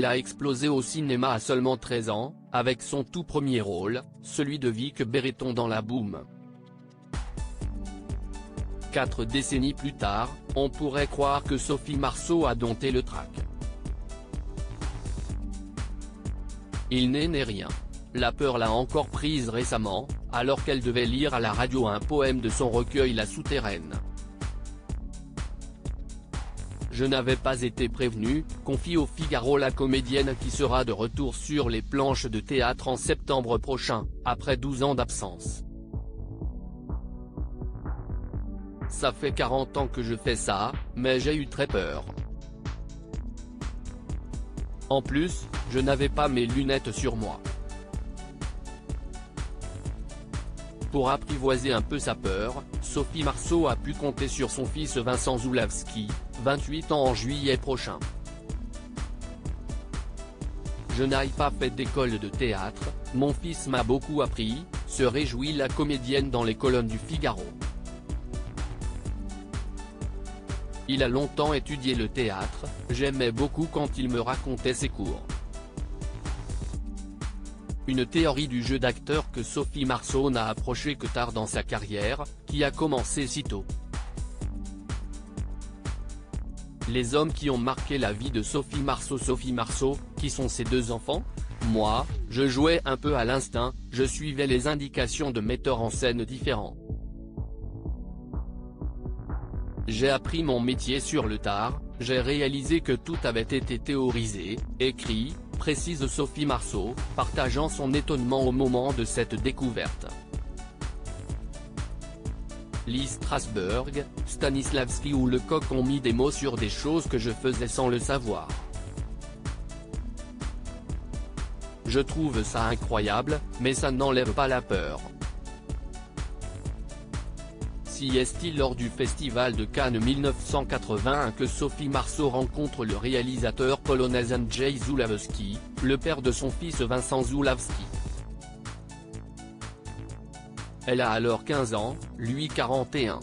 Elle a explosé au cinéma à seulement 13 ans, avec son tout premier rôle, celui de Vic Béreton dans La Boum. 4 décennies plus tard, on pourrait croire que Sophie Marceau a dompté le trac. Il n'est rien. La peur l'a encore prise récemment, alors qu'elle devait lire à la radio un poème de son recueil La Souterraine. Je n'avais pas été prévenue, confie au Figaro la comédienne qui sera de retour sur les planches de théâtre en septembre prochain, après 12 ans d'absence. Ça fait 40 ans que je fais ça, mais j'ai eu très peur. En plus, je n'avais pas mes lunettes sur moi. Pour apprivoiser un peu sa peur, Sophie Marceau a pu compter sur son fils Vincent Zulawski, 28 ans en juillet prochain. Je n'ai pas fait d'école de théâtre, mon fils m'a beaucoup appris, se réjouit la comédienne dans les colonnes du Figaro. Il a longtemps étudié le théâtre, j'aimais beaucoup quand il me racontait ses cours. Une théorie du jeu d'acteur que Sophie Marceau n'a approché que tard dans sa carrière, qui a commencé si tôt. Les hommes qui ont marqué la vie de Sophie Marceau, qui sont ses 2 enfants? Moi, je jouais un peu à l'instinct, je suivais les indications de metteurs en scène différents. J'ai appris mon métier sur le tard, j'ai réalisé que tout avait été théorisé, écrit, précise Sophie Marceau, partageant son étonnement au moment de cette découverte. Lee Strasberg, Stanislavski ou Lecoq ont mis des mots sur des choses que je faisais sans le savoir. Je trouve ça incroyable, mais ça n'enlève pas la peur. Si est-il lors du Festival de Cannes 1981 que Sophie Marceau rencontre le réalisateur polonais Andrzej Zulawski, le père de son fils Vincent Zulawski. Elle a alors 15 ans, lui 41.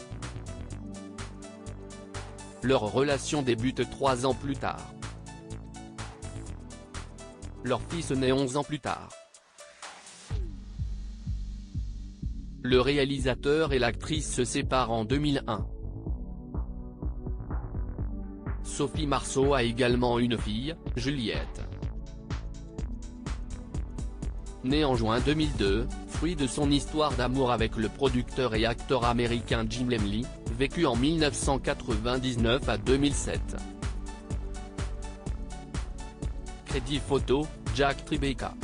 Leur relation débute 3 ans plus tard. Leur fils naît 11 ans plus tard. Le réalisateur et l'actrice se séparent en 2001. Sophie Marceau a également une fille, Juliette. Née en juin 2002, fruit de son histoire d'amour avec le producteur et acteur américain Jim Lemley, vécu en 1999 à 2007. Crédit photo, Jack Tribeca.